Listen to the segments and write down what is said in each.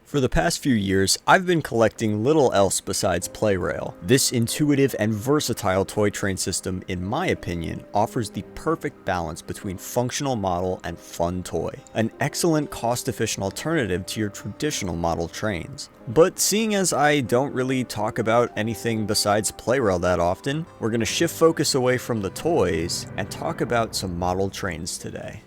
For the past few years, I've been collecting little else besides Play Rail. This intuitive and versatile toy train system, in my opinion, offers the perfect balance between functional model and fun toy. An excellent cost-efficient alternative to your traditional model trains. But seeing as I don't really talk about anything besides Play Rail that often, we're going to shift focus away from the toys and talk about some model trains today.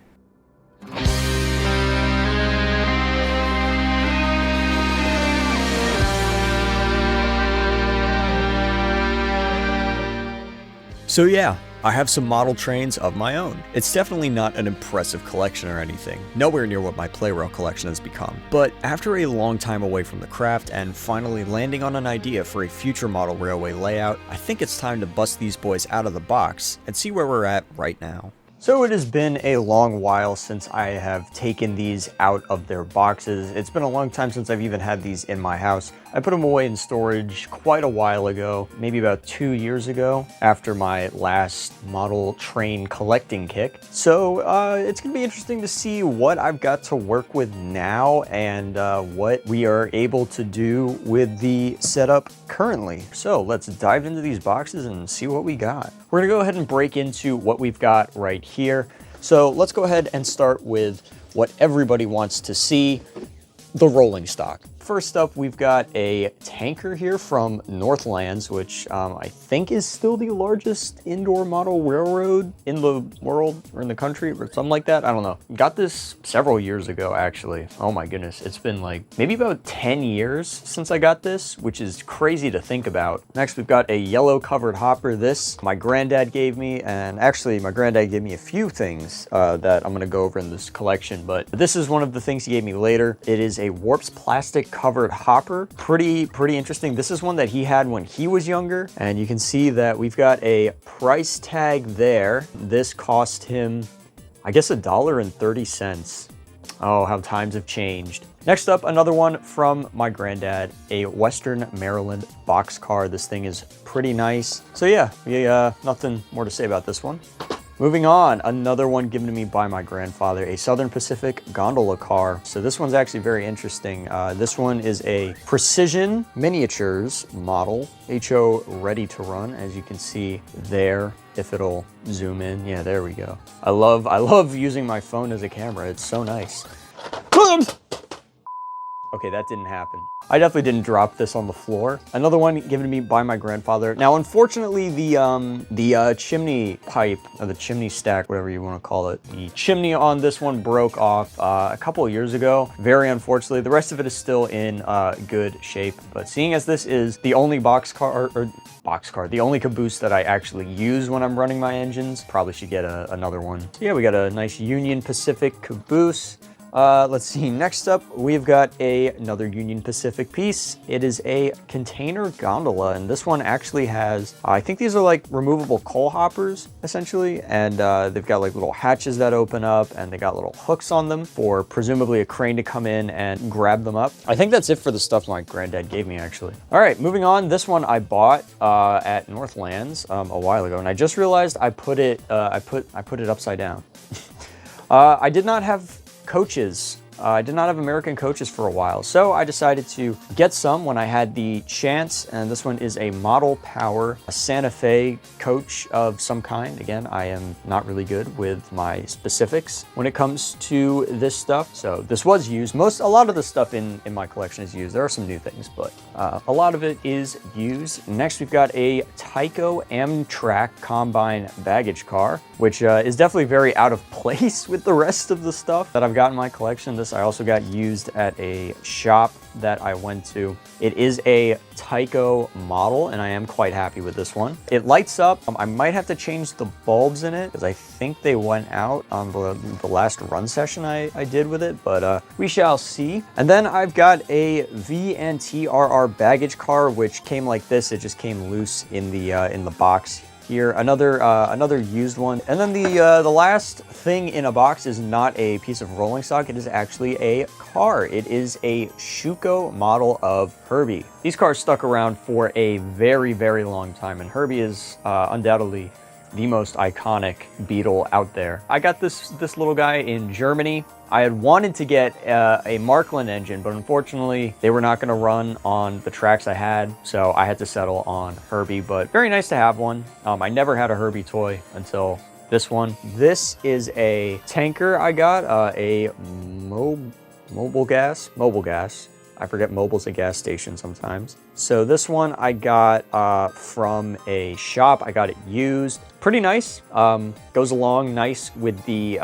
So yeah, I have some model trains of my own. It's definitely not an impressive collection or anything, nowhere near what my Play Rail collection has become. But after a long time away from the craft and finally landing on an idea for a future model railway layout, I think it's time to bust these boys out of the box and see where we're at right now. So it has been a long while since I have taken these out of their boxes. It's been a long time since I've even had these in my house. I put them away in storage quite a while ago, maybe about 2 years ago, after my last model train collecting kick. So it's gonna be interesting to see what I've got to work with now and what we are able to do with the setup currently. So let's dive into these boxes and see what we got. We're gonna go ahead and break into what we've got right here. So let's go ahead and start with what everybody wants to see, the rolling stock. First up, we've got a tanker here from Northlands, which I think is still the largest indoor model railroad in the world or in the country or something like that. I don't know. Got this several years ago, actually. Oh my goodness. It's been like maybe about 10 years since I got this, which is crazy to think about. Next, we've got a yellow covered hopper. This my granddad gave me, and actually my granddad gave me a few things that I'm going to go over in this collection, but this is one of the things he gave me later. It is a Warps plastic covered hopper. Pretty interesting. This is one that he had when he was younger, and you can see that we've got a price tag there. This cost him, I guess, $1.30. Oh, how times have changed. Next up, another one from my granddad, a Western Maryland boxcar. This thing is pretty nice. So yeah, nothing more to say about this one. Moving on, another one given to me by my grandfather, a Southern Pacific gondola car. So this one's actually very interesting. This one is a Precision Miniatures model, HO ready to run, as you can see there, if it'll zoom in. Yeah, there we go. I love using my phone as a camera. It's so nice. Okay, that didn't happen. I definitely didn't drop this on the floor. Another one given to me by my grandfather. Now, unfortunately, the chimney pipe, or the chimney stack, whatever you want to call it, the chimney on this one broke off a couple of years ago. Very unfortunately. The rest of it is still in good shape. But seeing as this is the only the only caboose that I actually use when I'm running my engines, probably should get another one. So yeah, we got a nice Union Pacific caboose. Let's see, next up, we've got another Union Pacific piece. It is a container gondola, and this one actually has, I think these are like removable coal hoppers, essentially, and they've got like little hatches that open up, and they got little hooks on them for presumably a crane to come in and grab them up. I think that's it for the stuff my granddad gave me, actually. All right, moving on. This one I bought at Northlands a while ago, and I just realized I put it upside down. I did not have coaches. I did not have American coaches for a while, so I decided to get some when I had the chance, and this one is a Model Power, a Santa Fe coach of some kind. Again, I am not really good with my specifics when it comes to this stuff, so this was used. A lot of the stuff in my collection is used. There are some new things, but a lot of it is used. Next, we've got a Tyco Amtrak Combine baggage car, which is definitely very out of place with the rest of the stuff that I've got in my collection. This I also got used at a shop that I went to. It is a Tyco model, and I am quite happy with this one. It lights up. I might have to change the bulbs in it because I think they went out on the last run session I did with it, but we shall see. And then I've got a VNTRR baggage car, which came like this. It just came loose in the box here. Another used one. And then the last thing in a box is not a piece of rolling stock. It is actually a car. It is a Schuco model of Herbie. These cars stuck around for a very long time, and Herbie is undoubtedly the most iconic Beetle out there. I got this little guy in Germany. I had wanted to get a Markland engine, but unfortunately they were not going to run on the tracks I had, so I had to settle on Herbie, but very nice to have one. I never had a Herbie toy until this one. This is a tanker I got, a Mobile gas. I forget Mobile's a gas station sometimes. So this one I got from a shop. I got it used. Pretty nice. Goes along nice with the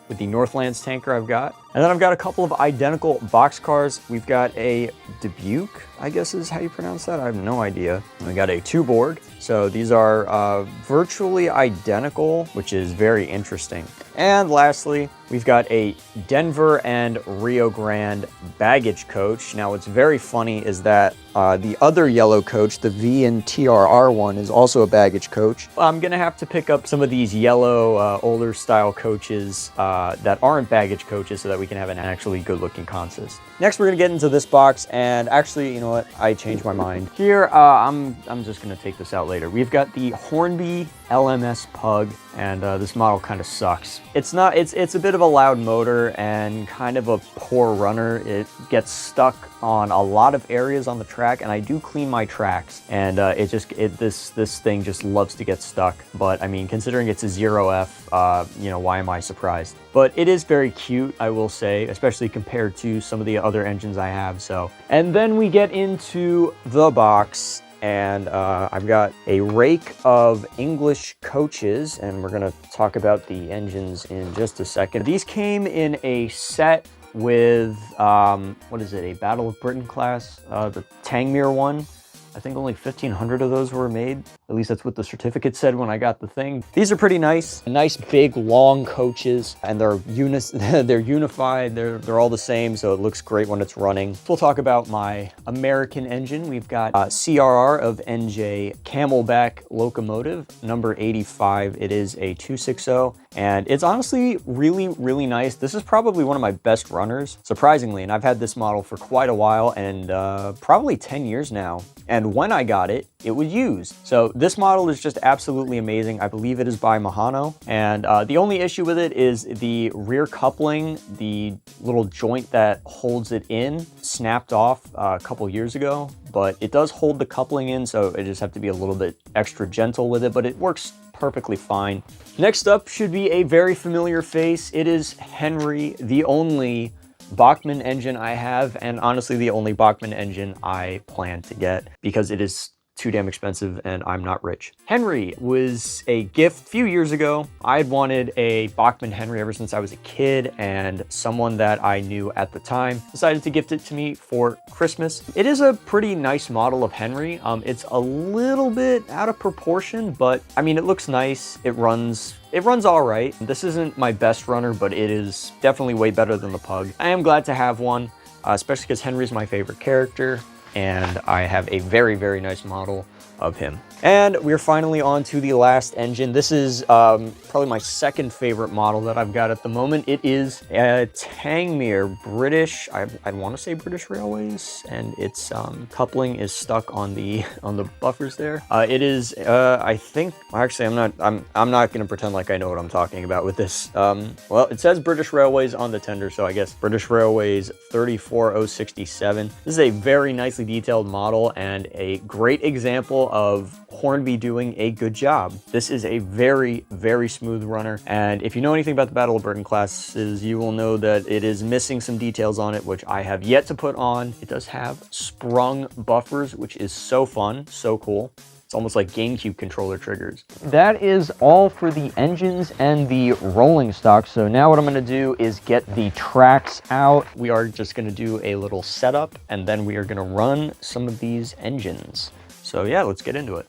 with the Northlands tanker I've got. And then I've got a couple of identical boxcars. We've got a Dubuque, I guess is how you pronounce that. I have no idea. And we got a two-board. So these are virtually identical, which is very interesting. And lastly, we've got a Denver and Rio Grande baggage coach. Now what's very funny is that the other yellow coach, the V and TRR one, is also a baggage coach. I'm gonna have to pick up some of these yellow older style coaches that aren't baggage coaches so that we can have an actually good looking consist. Next we're gonna get into this box, and actually, you know what, I changed my mind. Here, I'm just gonna take this out later. We've got the Hornby LMS Pug, and this model kind of sucks. It's a bit of a loud motor and kind of a poor runner. It gets stuck on a lot of areas on the track, and I do clean my tracks, and this thing just loves to get stuck. But I mean, considering it's a 0F, you know, why am I surprised? But it is very cute, I will say, especially compared to some of the other engines I have. So, and then we get into the box. And I've got a rake of English coaches, and we're gonna talk about the engines in just a second. These came in a set with, what is it, a Battle of Britain class, the Tangmere one. I think only 1,500 of those were made. At least that's what the certificate said when I got the thing. These are pretty nice. Nice, big, long coaches, and they're unified. They're all the same, so it looks great when it's running. We'll talk about my American engine. We've got CRR of NJ Camelback locomotive, number 85. It is a 260, and it's honestly really, really nice. This is probably one of my best runners, surprisingly, and I've had this model for quite a while, and probably 10 years now. And when I got it, it was used. So this model is just absolutely amazing. I believe it is by Mehano. And the only issue with it is the rear coupling, the little joint that holds it in, snapped off a couple years ago. But it does hold the coupling in, so I just have to be a little bit extra gentle with it, but it works perfectly fine. Next up should be a very familiar face. It is Henry, the only Bachmann engine I have, and honestly the only Bachmann engine I plan to get, because it is too damn expensive and I'm not rich. Henry was a gift a few years ago. I had wanted a Bachmann Henry ever since I was a kid, and someone that I knew at the time decided to gift it to me for Christmas. It is a pretty nice model of Henry. It's a little bit out of proportion, but I mean, it looks nice. It runs all right. This isn't my best runner, but it is definitely way better than the Pug. I am glad to have one, especially because Henry's my favorite character, and I have a very, very nice model of him. And we're finally on to the last engine. This is probably my second favorite model that I've got at the moment. It is a Tangmere British, I want to say British Railways, and its coupling is stuck on the buffers there. It is, I think, actually I'm not gonna pretend like I know what I'm talking about with this. Well, it says British Railways on the tender, so I guess British Railways 34067. This is a very nicely detailed model and a great example of Hornby doing a good job. This is a very, very smooth runner, and if you know anything about the Battle of Britain classes, you will know that it is missing some details on it, which I have yet to put on. It does have sprung buffers, which is so fun, so cool. It's almost like GameCube controller triggers. That is all for the engines and the rolling stock. So now what I'm gonna do is get the tracks out. We are just gonna do a little setup, and then we are gonna run some of these engines. So yeah, let's get into it.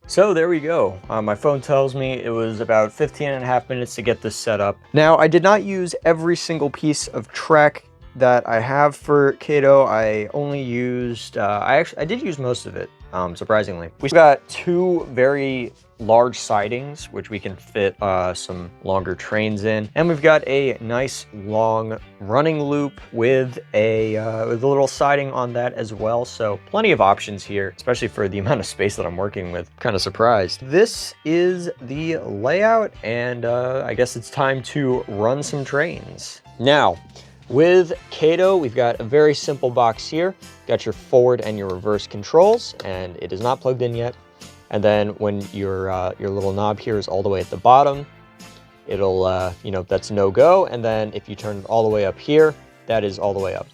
So there we go. My phone tells me it was about 15.5 minutes to get this set up. Now, I did not use every single piece of track that I have for Kato. I only used, I did use most of it. surprisingly. We've got two very large sidings, which we can fit some longer trains in. And we've got a nice long running loop with a little siding on that as well. So plenty of options here, especially for the amount of space that I'm working with. Kind of surprised. This is the layout, and I guess it's time to run some trains. Now, with Kato, we've got a very simple box here. Got your forward and your reverse controls, and it is not plugged in yet. And then when your little knob here is all the way at the bottom, it'll, you know, that's no go. And then if you turn it all the way up here, that is all the way up.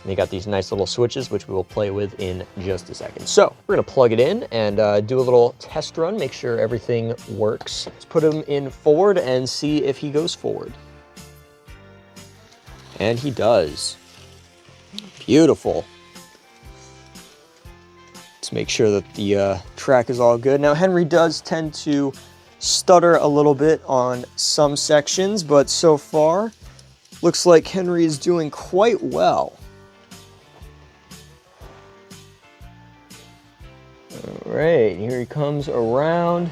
And you got these nice little switches, which we will play with in just a second. So we're gonna plug it in and do a little test run, make sure everything works. Let's put him in forward and see if he goes forward. And he does. Beautiful. Let's make sure that the track is all good. Now, Henry does tend to stutter a little bit on some sections, but so far, looks like Henry is doing quite well. All right, here he comes around.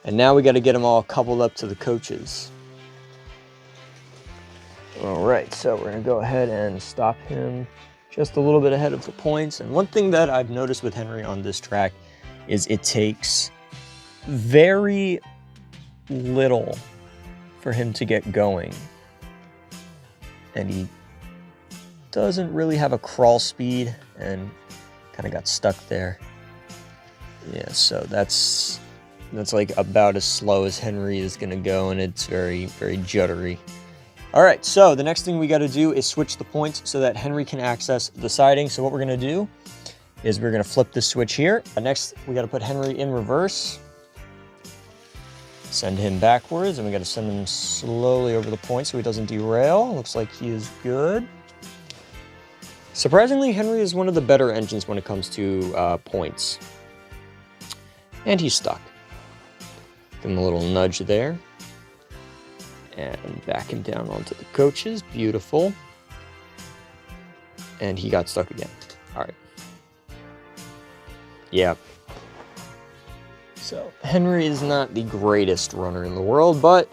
And now we got to get them all coupled up to the coaches. All right, so we're going to go ahead and stop him just a little bit ahead of the points. And one thing that I've noticed with Henry on this track is it takes very little for him to get going. And he doesn't really have a crawl speed and kind of got stuck there. Yeah, so that's like about as slow as Henry is going to go, and it's very, very juddery. All right, so the next thing we got to do is switch the points so that Henry can access the siding. So what we're going to do is we're going to flip this switch here. Next, we got to put Henry in reverse, send him backwards, and we got to send him slowly over the point so he doesn't derail. Looks like he is good. Surprisingly, Henry is one of the better engines when it comes to points. And he's stuck. Give him a little nudge there. And back him down onto the coaches. Beautiful. And he got stuck again. All right. Yeah. So Henry is not the greatest runner in the world, but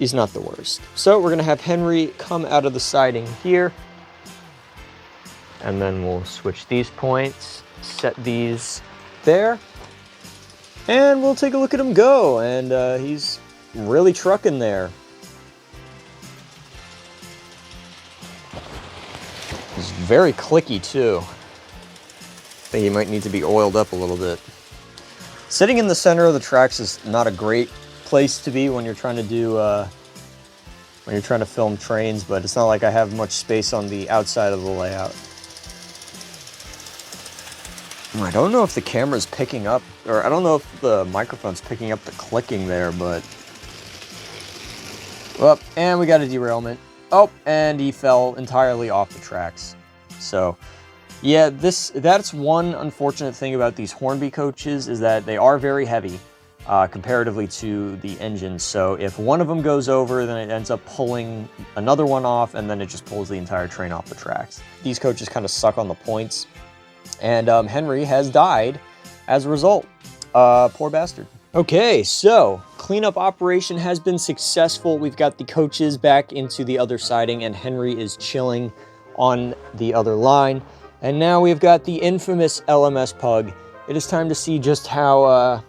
he's not the worst. So we're going to have Henry come out of the siding here. And then we'll switch these points, set these there. And we'll take a look at him go. And he's really trucking there. He's very clicky too. I think he might need to be oiled up a little bit. Sitting in the center of the tracks is not a great place to be when you're trying to do when you're trying to film trains, but it's not like I have much space on the outside of the layout. I don't know if the camera's picking up, or I don't know if the microphone's picking up the clicking there, but... Well, and we got a derailment. Oh, and he fell entirely off the tracks. So, yeah, that's one unfortunate thing about these Hornby coaches, is that they are very heavy comparatively to the engines. So if one of them goes over, then it ends up pulling another one off, and then it just pulls the entire train off the tracks. These coaches kind of suck on the points. And Henry has died as a result. Poor bastard. Okay, so cleanup operation has been successful. We've got the coaches back into the other siding, and Henry is chilling on the other line. And now we've got the infamous LMS pug. It is time to see just how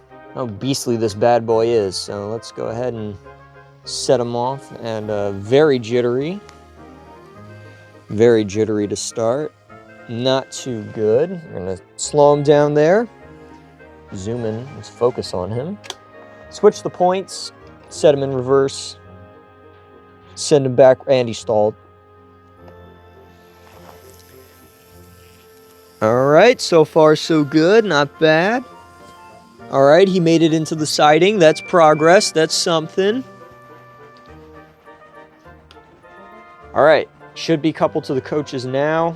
beastly this bad boy is. So let's go ahead and set him off. And very jittery. Very jittery to start. Not too good. We're gonna slow him down there. Zoom in, let's focus on him. Switch the points, set him in reverse, send him back, and he stalled. All right, so far so good, not bad. All right, he made it into the siding. That's progress, that's something. All right, should be coupled to the coaches now.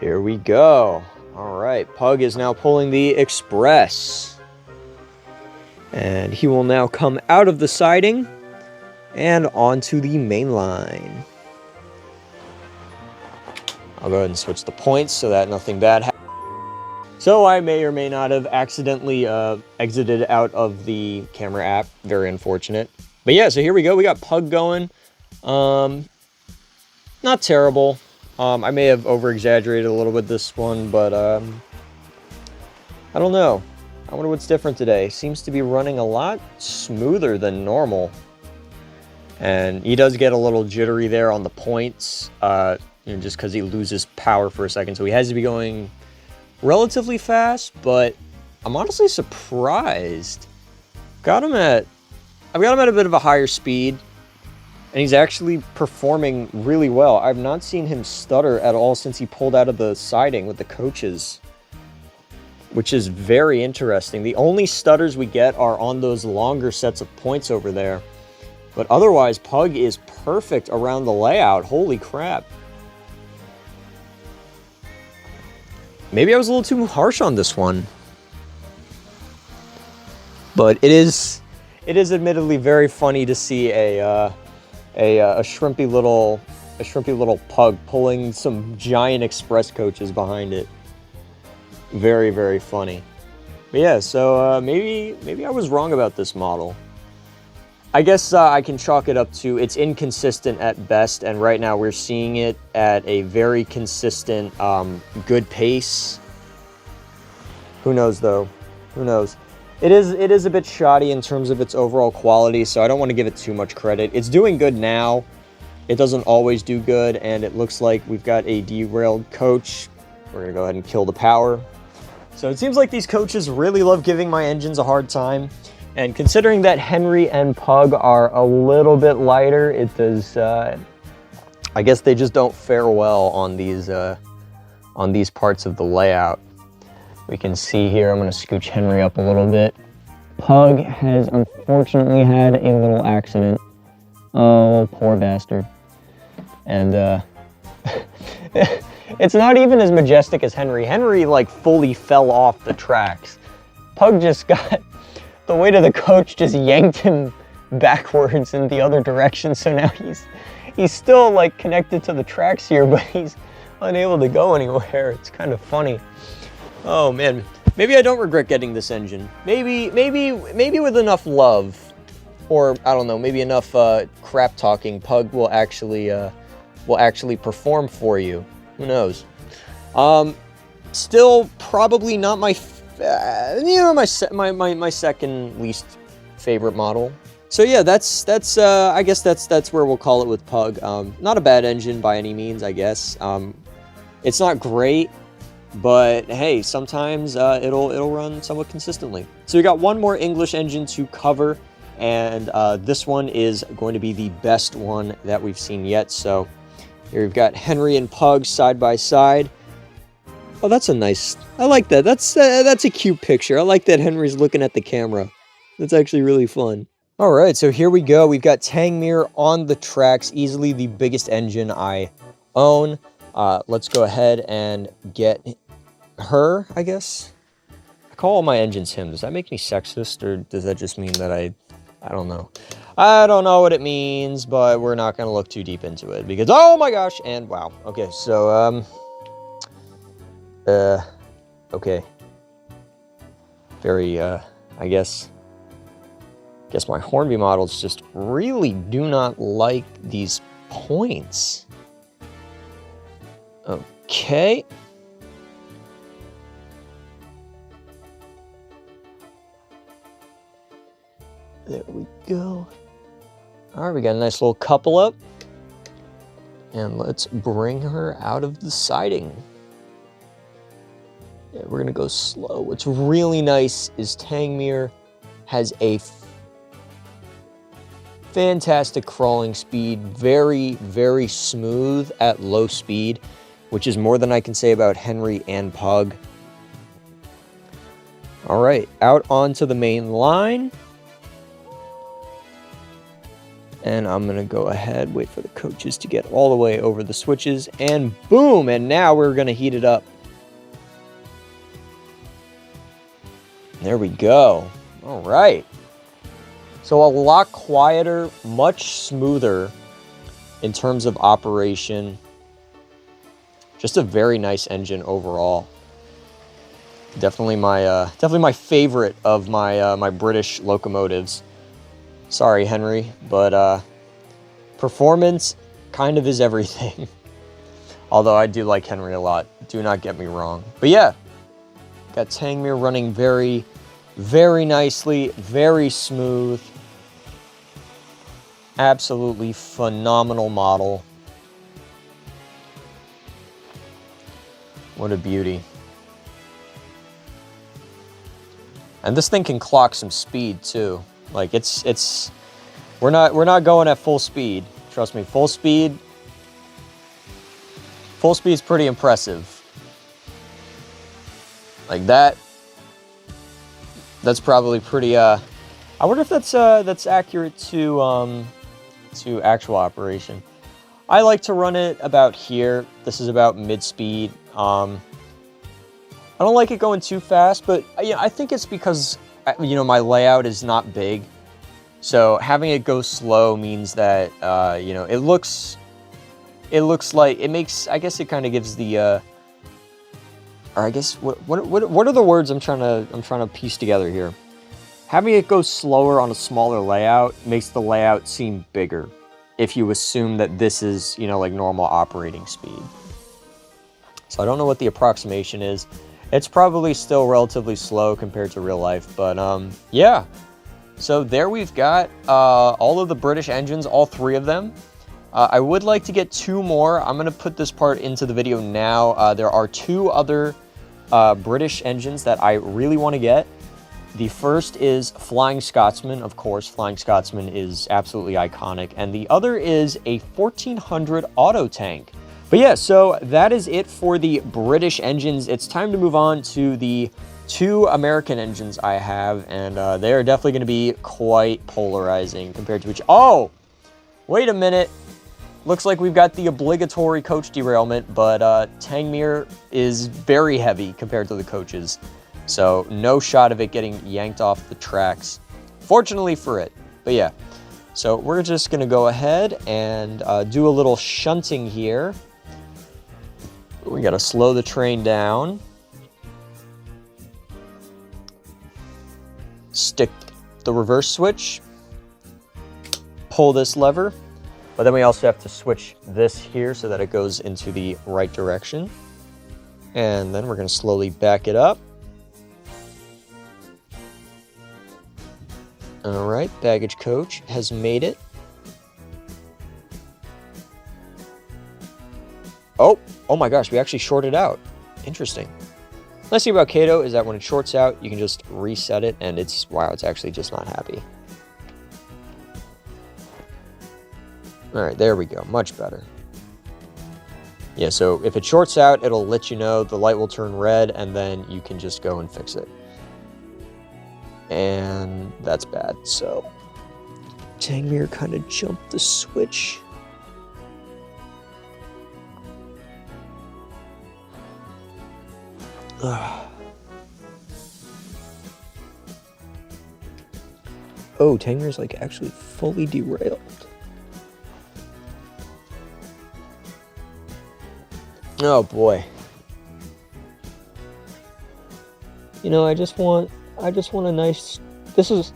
Here we go. All right, Pug is now pulling the Express. And he will now come out of the siding and onto the main line. I'll go ahead and switch the points so that nothing bad happens. So I may or may not have accidentally exited out of the camera app. Very unfortunate. But yeah, so here we go. We got Pug going. Not terrible. I may have over-exaggerated a little bit this one, but I don't know. I wonder what's different today. Seems to be running a lot smoother than normal. And he does get a little jittery there on the points, just because he loses power for a second. So he has to be going relatively fast, but I'm honestly surprised. I've got him at a bit of a higher speed, and he's actually performing really well. I've not seen him stutter at all since he pulled out of the siding with the coaches, which is very interesting. The only stutters we get are on those longer sets of points over there. But otherwise, Pug is perfect around the layout. Holy crap. Maybe I was a little too harsh on this one. But it is admittedly very funny to see a shrimpy little Pug pulling some giant express coaches behind it. Very, very funny. But yeah, so maybe I was wrong about this model. I guess I can chalk it up to it's inconsistent at best, and right now we're seeing it at a very consistent, good pace. Who knows, though? Who knows? It is a bit shoddy in terms of its overall quality, so I don't want to give it too much credit. It's doing good now. It doesn't always do good, and it looks like we've got a derailed coach. We're going to go ahead and kill the power. So it seems like these coaches really love giving my engines a hard time. And considering that Henry and Pug are a little bit lighter, it does, I guess they just don't fare well on these parts of the layout. We can see here, I'm going to scooch Henry up a little bit. Pug has unfortunately had a little accident. Oh, poor bastard. And it's not even as majestic as Henry. Henry, like, fully fell off the tracks. Pug just got... The weight of the coach just yanked him backwards in the other direction, so now he's still like connected to the tracks here, but he's unable to go anywhere. It's kind of funny. Oh man, maybe I don't regret getting this engine. Maybe with enough love, or I don't know, maybe enough crap talking, Pug will actually perform for you. Who knows? Still probably not my my second least favorite model. So yeah, that's I guess that's where we'll call it with Pug. Not a bad engine by any means, I guess. It's not great, but hey, sometimes it'll run somewhat consistently. So we got one more English engine to cover, and this one is going to be the best one that we've seen yet. So here we've got Henry and Pug side by side. Oh, that's a nice... I like that. That's a cute picture. I like that Henry's looking at the camera. That's actually really fun. All right, so here we go. We've got Tangmere on the tracks, easily the biggest engine I own. Let's go ahead and get her, I guess. I call all my engines him. Does that make me sexist, or does that just mean that I don't know. I don't know what it means, but we're not going to look too deep into it because... Oh my gosh, and wow. Okay, so... okay. Very, I guess my Hornby models just really do not like these points. Okay. There we go. All right, we got a nice little couple up. And let's bring her out of the siding. Yeah, we're gonna go slow. What's really nice is Tangmere has a fantastic crawling speed, very, very smooth at low speed, which is more than I can say about Henry and Pug. All right, out onto the main line. And I'm gonna go ahead, wait for the coaches to get all the way over the switches, and boom, and now we're gonna heat it up. There we go. All right. So a lot quieter, much smoother in terms of operation. Just a very nice engine overall. Definitely my favorite of my my British locomotives. Sorry, Henry, but performance kind of is everything. Although I do like Henry a lot. Do not get me wrong. But yeah, got Tangmere running very, very nicely, very smooth. Absolutely phenomenal model. What a beauty. And this thing can clock some speed too. Like we're not going at full speed. Trust me, full speed is pretty impressive. Like that's probably pretty I wonder if that's accurate to actual operation. I like to run it about here. This is about mid-speed. I don't like it going too fast, but I think it's because my layout is not big. So having it go slow means that it looks like it makes, I guess it kind of gives the or I guess what are the words I'm trying to piece together here? Having it go slower on a smaller layout makes the layout seem bigger if you assume that this is, like normal operating speed. So I don't know what the approximation is. It's probably still relatively slow compared to real life, but yeah. So there we've got all of the British engines, all 3 of them. I would like to get 2 more. I'm gonna put this part into the video now. There are 2 other British engines that I really want to get. The first is Flying Scotsman. Of course, Flying Scotsman is absolutely iconic. And the other is a 1400 auto tank. But yeah, so that is it for the British engines. It's time to move on to the 2 American engines I have, and they're definitely going to be quite polarizing compared to each. Oh, wait a minute. Looks like we've got the obligatory coach derailment, but Tangmere is very heavy compared to the coaches. So no shot of it getting yanked off the tracks, fortunately for it. But yeah, so we're just going to go ahead and do a little shunting here. We got to slow the train down. Stick the reverse switch. Pull this lever. But then we also have to switch this here so that it goes into the right direction. And then we're going to slowly back it up. All right, baggage coach has made it. Oh my gosh, we actually shorted out. Interesting. Nice thing about Kato is that when it shorts out, you can just reset it, and it's actually just not happy. All right, there we go, much better. Yeah, so if it shorts out, it'll let you know, the light will turn red, and then you can just go and fix it. And that's bad, so Tangmere kind of jumped the switch. Ugh. Oh, Tangmere's like actually fully derailed. Oh boy. I just want a nice. This is,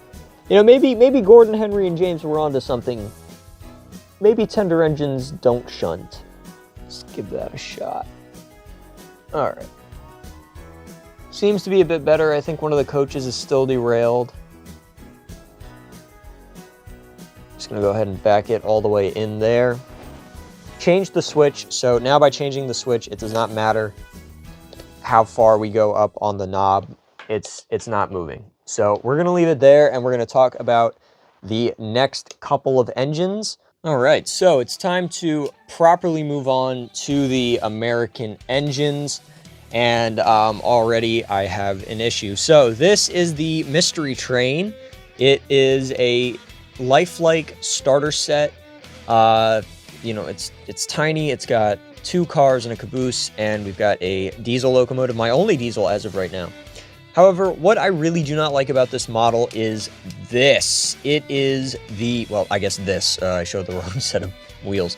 maybe Gordon, Henry, and James were onto something. Maybe tender engines don't shunt. Let's give that a shot. All right. Seems to be a bit better. I think one of the coaches is still derailed. Just gonna go ahead and back it all the way in there. Change the switch. So now by changing the switch, it does not matter how far we go up on the knob. It's not moving. So we're gonna leave it there, and we're gonna talk about the next couple of engines. All right, so it's time to properly move on to the American engines. And already I have an issue. So this is the mystery train. It is a lifelike starter set. It's tiny. It's got 2 cars and a caboose, and we've got a diesel locomotive, my only diesel as of right now. However, what I really do not like about this model is this. It is the, well, I guess this, I showed the wrong set of wheels.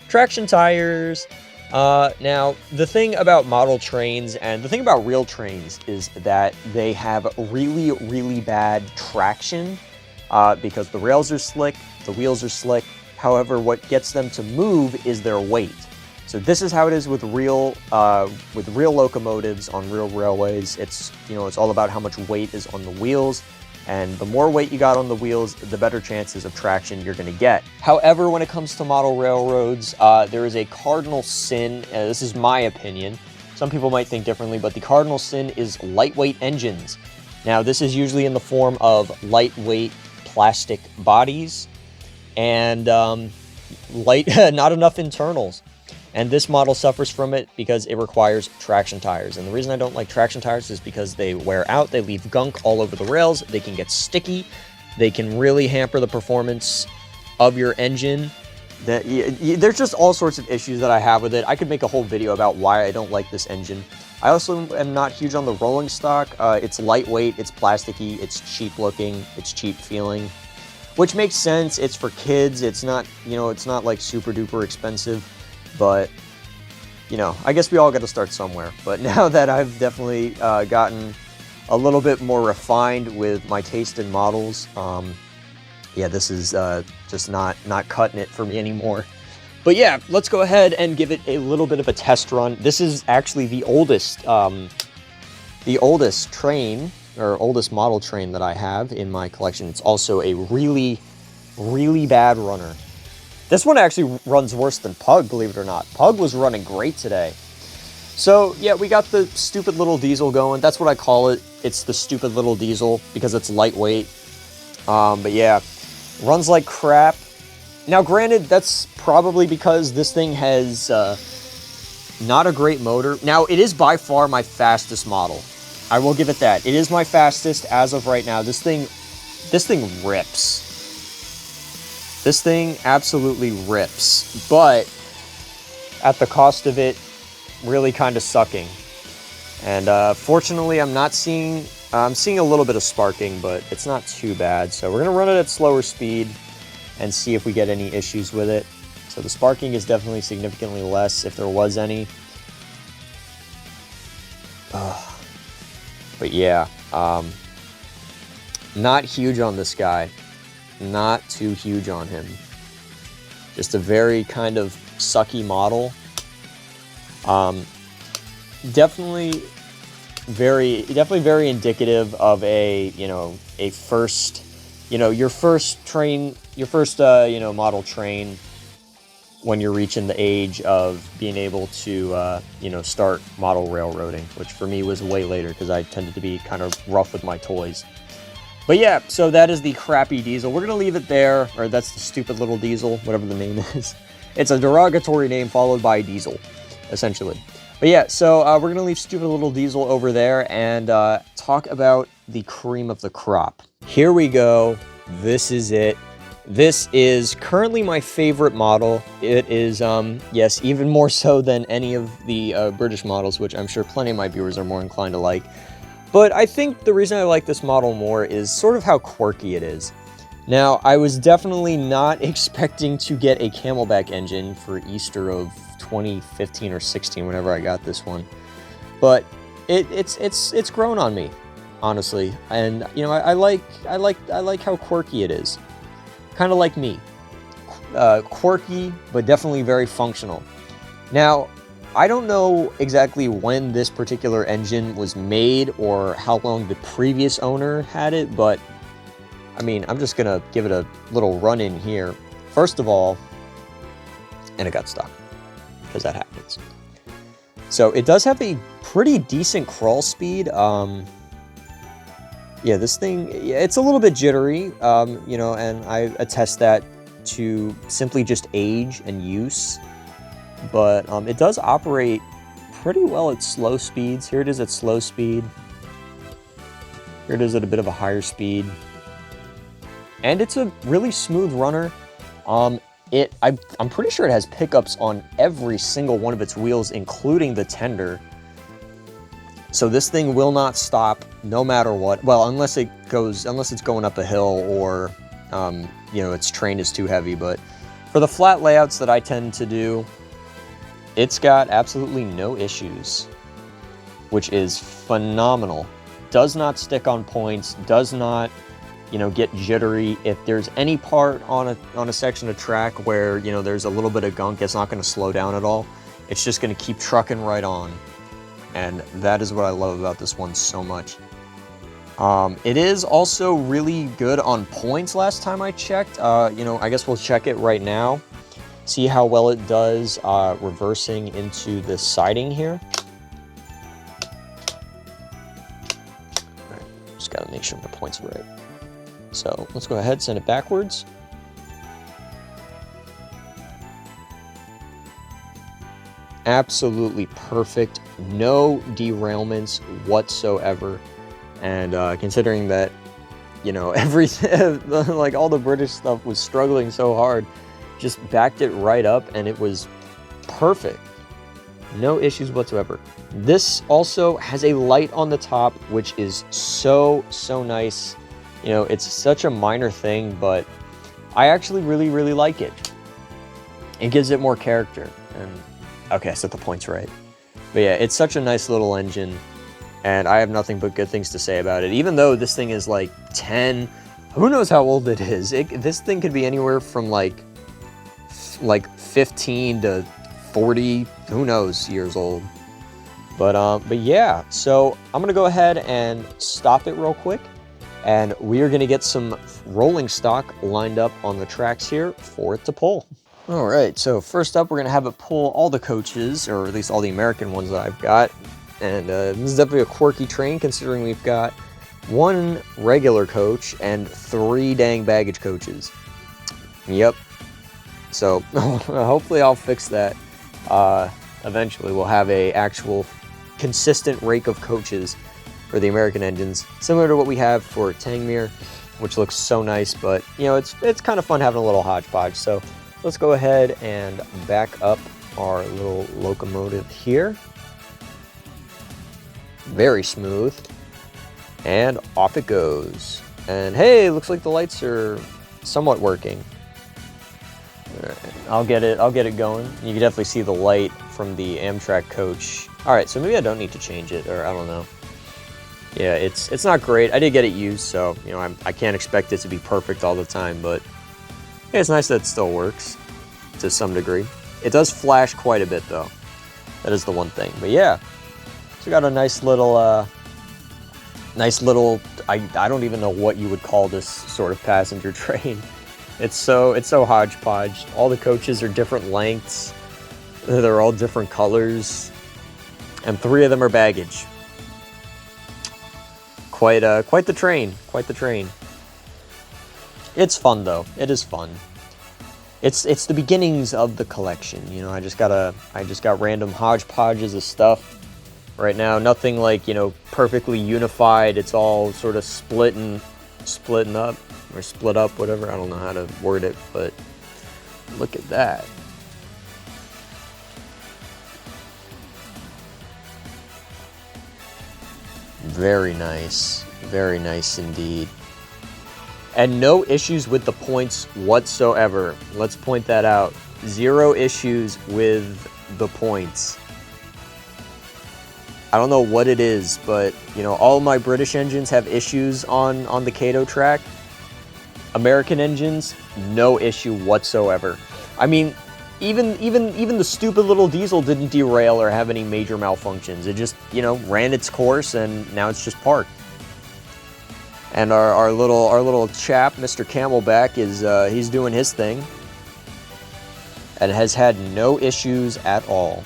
Traction tires, Now, the thing about model trains and the thing about real trains is that they have really, really bad traction because the rails are slick, the wheels are slick. However, what gets them to move is their weight. So this is how it is with real locomotives on real railways. It's, you know, it's all about how much weight is on the wheels. And the more weight you got on the wheels, the better chances of traction you're going to get. However, when it comes to model railroads, there is a cardinal sin. This is my opinion. Some people might think differently, but the cardinal sin is lightweight engines. Now, this is usually in the form of lightweight plastic bodies and not enough internals. And this model suffers from it because it requires traction tires. And the reason I don't like traction tires is because they wear out, they leave gunk all over the rails, they can get sticky, they can really hamper the performance of your engine. There's just all sorts of issues that I have with it. I could make a whole video about why I don't like this engine. I also am not huge on the rolling stock. It's lightweight, it's plasticky, it's cheap looking, it's cheap feeling, which makes sense. It's for kids, it's not, you know, it's not like super duper expensive. But, you know, I guess we all got to start somewhere. But now that I've definitely gotten a little bit more refined with my taste in models, yeah, this is just not cutting it for me anymore. But yeah, let's go ahead and give it a little bit of a test run. This is actually the oldest train, or oldest model train that I have in my collection. It's also a really, really bad runner. This one actually runs worse than Pug, believe it or not. Pug was running great today. So, yeah, we got the stupid little diesel going. That's what I call it. It's the stupid little diesel because it's lightweight. But yeah, runs like crap. Now, granted, that's probably because this thing has not a great motor. Now, it is by far my fastest model. I will give it that. It is my fastest as of right now. This thing rips. This thing absolutely rips, but at the cost of it really kind of sucking. And fortunately, I'm seeing a little bit of sparking, but it's not too bad. So we're gonna run it at slower speed and see if we get any issues with it. So the sparking is definitely significantly less if there was any. But yeah, not huge on this guy. Not too huge on him. Just a very kind of sucky model. Definitely very indicative of a, you know, your first model train when you're reaching the age of being able to, start model railroading, which for me was way later because I tended to be kind of rough with my toys. But yeah, so that is the crappy diesel. We're going to leave it there, or that's the stupid little diesel, whatever the name is. It's a derogatory name followed by diesel, essentially. But yeah, so we're going to leave stupid little diesel over there and talk about the cream of the crop. Here we go. This is it. This is currently my favorite model. It is, yes, even more so than any of the British models, which I'm sure plenty of my viewers are more inclined to like. But I think the reason I like this model more is sort of how quirky it is. Now, I was definitely not expecting to get a Camelback engine for Easter of 2015 or 16, whenever I got this one. But it's grown on me, honestly. And you know, I like how quirky it is. Kind of like me. Quirky, but definitely very functional. Now, I don't know exactly when this particular engine was made or how long the previous owner had it, but I mean, I'm just gonna give it a little run in here. First of all, and it got stuck, because that happens. So it does have a pretty decent crawl speed. Yeah, this thing, it's a little bit jittery, and I attest that to simply just age and use. But it does operate pretty well at slow speeds. Here it is at slow speed. Here it is at a bit of a higher speed. And it's a really smooth runner. I'm pretty sure it has pickups on every single one of its wheels, including the tender. So this thing will not stop no matter what. Well, unless it's going up a hill or, its train is too heavy. But for the flat layouts that I tend to do, It's got absolutely no issues, which is phenomenal. Does not stick on points, does not, you know, get jittery. If there's any part on a section of track where, you know, there's a little bit of gunk, it's not going to slow down at all. It's just going to keep trucking right on. And that is what I love about this one so much. It is also really good on points last time I checked. You know, I guess we'll check it right now. See how well it does reversing into the siding here. All right, just gotta make sure my points are right. So let's go ahead, send it backwards. Absolutely perfect. No derailments whatsoever. And considering that, you know, everything, like all the British stuff was struggling so hard, just backed it right up and it was perfect. No issues whatsoever. This also has a light on the top, which is so nice. You know, it's such a minor thing, but I actually really like it. It gives it more character. And okay, I set the points right. But yeah, it's such a nice little engine, and I have nothing but good things to say about it. Even though this thing is like 10, who knows how old it is. This thing could be anywhere from like 15 to 40, who knows, years old. But yeah, so I'm gonna go ahead and stop it real quick, and we are gonna get some rolling stock lined up on the tracks here for it to pull. All right, so first up, we're gonna have it pull all the coaches, or at least all the American ones that I've got. And this is definitely a quirky train, considering we've got 1 regular coach and 3 dang baggage coaches. Yep. So hopefully I'll fix that. Eventually we'll have a actual consistent rake of coaches for the American engines, similar to what we have for Tangmere, which looks so nice. But you know, it's kind of fun having a little hodgepodge. So let's go ahead and back up our little locomotive here. Very smooth, and off it goes. And hey, looks like the lights are somewhat working. All right, I'll get it going. You can definitely see the light from the Amtrak coach. All right, so maybe I don't need to change it, or I don't know. Yeah, it's not great. I did get it used, so you know, I can't expect it to be perfect all the time, but yeah, it's nice that it still works to some degree. It does flash quite a bit though. That is the one thing. But yeah. So we got a nice little, I don't even know what you would call this sort of passenger train. It's so hodgepodge. All the coaches are different lengths. They're all different colors. And 3 of them are baggage. Quite the train, quite the train. It's fun though, it is fun. It's the beginnings of the collection, you know. I just got random hodgepodges of stuff. Right now, nothing like, you know, perfectly unified. It's all sort of splitting up, or split up, whatever. I don't know how to word it, but look at that. Very nice indeed. And no issues with the points whatsoever. Let's point that out. 0 issues with the points. I don't know what it is, but you know, all my British engines have issues on the Kato track. American engines, no issue whatsoever. I mean, even the stupid little diesel didn't derail or have any major malfunctions. It just, you know, ran its course and now it's just parked. And our little chap, Mr. Camelback, is he's doing his thing and has had no issues at all.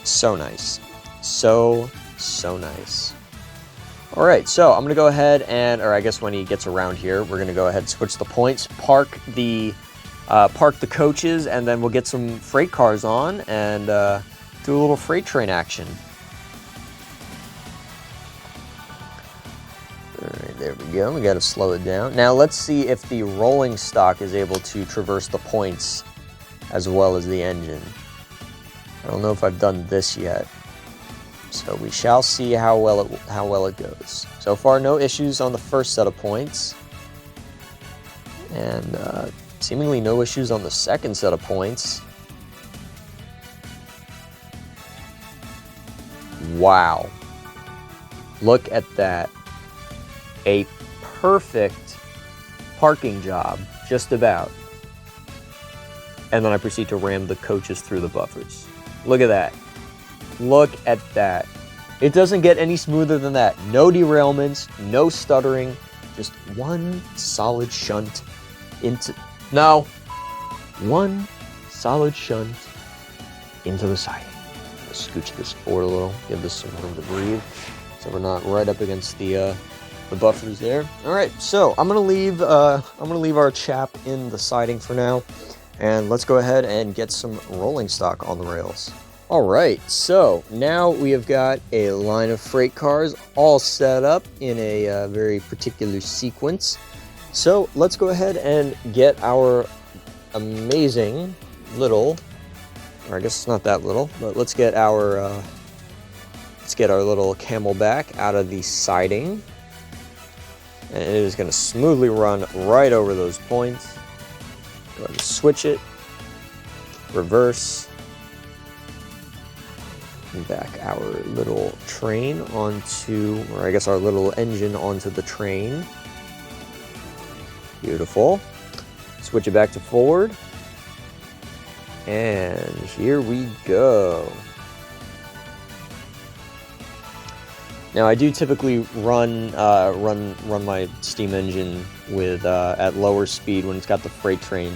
So nice. So nice. All right, so I'm gonna go ahead and, or I guess when he gets around here, we're gonna go ahead and switch the points, park the coaches, and then we'll get some freight cars on and do a little freight train action. All right, there we go. We gotta slow it down. Now let's see if the rolling stock is able to traverse the points as well as the engine. I don't know if I've done this yet, so we shall see how well it goes. So far, no issues on the first set of points, and seemingly no issues on the second set of points. Wow. Look at that. A perfect parking job, just about. And then I proceed to ram the coaches through the buffers. Look at that. Look at that. It doesn't get any smoother than that. No derailments, no stuttering, just one solid shunt into... No. One solid shunt into the siding. Scooch this forward a little, give this some room to breathe, so we're not right up against the buffers there. All right, so I'm gonna leave our chap in the siding for now, and let's go ahead and get some rolling stock on the rails. All right, so now we have got a line of freight cars all set up in a very particular sequence. So let's go ahead and get our amazing little, or I guess it's not that little, but let's get our little Camelback out of the siding. And it is going to smoothly run right over those points. Go ahead and switch it, reverse, and back our little train onto, or I guess our little engine onto the train. Beautiful. Switch it back to forward. And here we go. Now I do typically run my steam engine with at lower speed when it's got the freight train,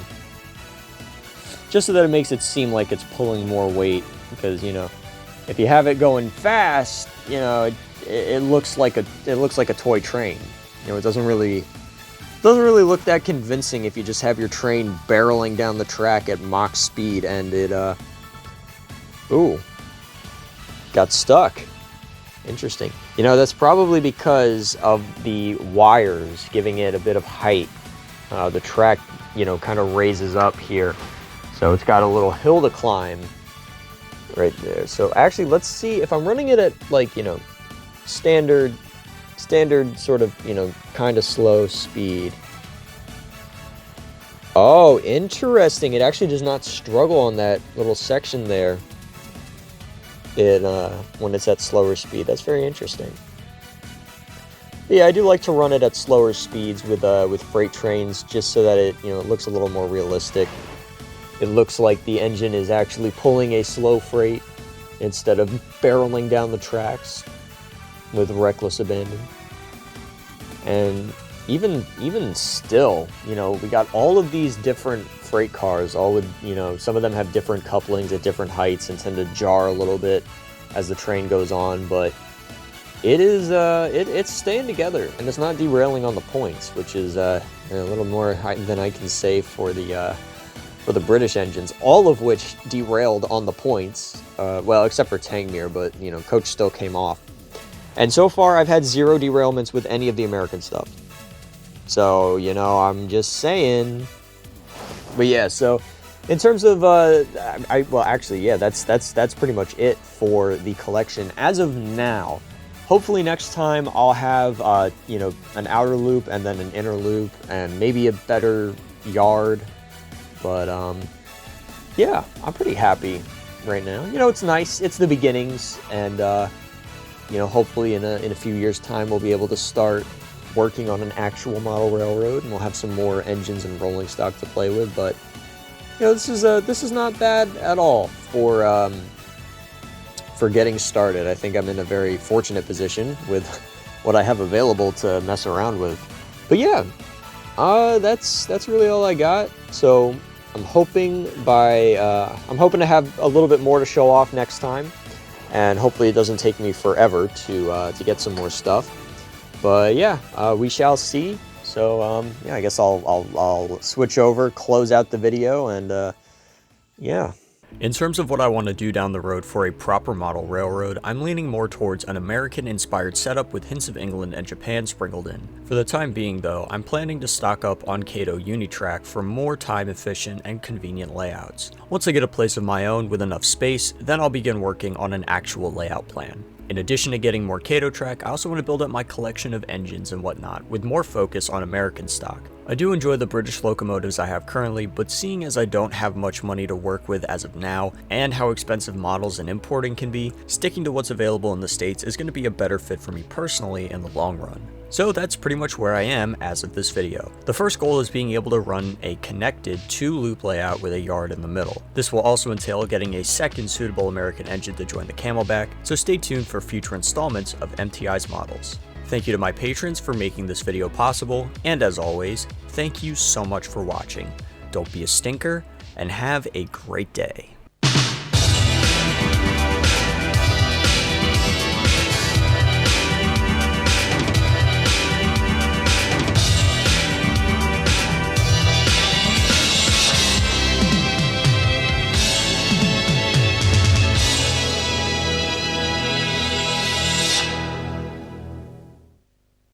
just so that it makes it seem like it's pulling more weight. Because, you know, if you have it going fast, you know, it looks like a toy train. You know, it doesn't really look that convincing if you just have your train barreling down the track at Mach speed and it ooh, got stuck. Interesting. You know, that's probably because of the wires giving it a bit of height. The track, you know, kind of raises up here, so it's got a little hill to climb right there. So actually, let's see if I'm running it at, like, you know, standard sort of, you know, kind of slow speed. Oh, interesting. It actually does not struggle on that little section there when it's at slower speed. That's very interesting. Yeah, I do like to run it at slower speeds with freight trains, just so that it, you know, it looks a little more realistic. It looks like the engine is actually pulling a slow freight instead of barreling down the tracks with reckless abandon. And even still, you know, we got all of these different freight cars, all with, you know, some of them have different couplings at different heights and tend to jar a little bit as the train goes on, but it is it's staying together and it's not derailing on the points, which is a little more than I can say for the British engines, all of which derailed on the points, well, except for Tangmere, but, you know, coach still came off. And so far, I've had 0 derailments with any of the American stuff. So, you know, I'm just saying. But yeah, so in terms of, well, actually, yeah, that's pretty much it for the collection as of now. Hopefully next time I'll have, you know, an outer loop and then an inner loop and maybe a better yard. But, yeah, I'm pretty happy right now. You know, it's nice. It's the beginnings, and, you know, hopefully in a few years' time we'll be able to start working on an actual model railroad, and we'll have some more engines and rolling stock to play with. But, you know, this is not bad at all for getting started. I think I'm in a very fortunate position with what I have available to mess around with. But yeah, that's really all I got. So I'm hoping to have a little bit more to show off next time, and hopefully it doesn't take me forever to get some more stuff. But yeah, we shall see. So yeah, I guess I'll switch over, close out the video, and yeah. In terms of what I want to do down the road for a proper model railroad, I'm leaning more towards an American-inspired setup with hints of England and Japan sprinkled in. For the time being though, I'm planning to stock up on Kato Unitrack for more time-efficient and convenient layouts. Once I get a place of my own with enough space, then I'll begin working on an actual layout plan. In addition to getting more Kato track, I also want to build up my collection of engines and whatnot, with more focus on American stock. I do enjoy the British locomotives I have currently, but seeing as I don't have much money to work with as of now, and how expensive models and importing can be, sticking to what's available in the States is going to be a better fit for me personally in the long run. So that's pretty much where I am as of this video. The first goal is being able to run a connected 2-loop layout with a yard in the middle. This will also entail getting a second suitable American engine to join the Camelback, so stay tuned for future installments of MTI's models. Thank you to my patrons for making this video possible, and as always, thank you so much for watching. Don't be a stinker, and have a great day.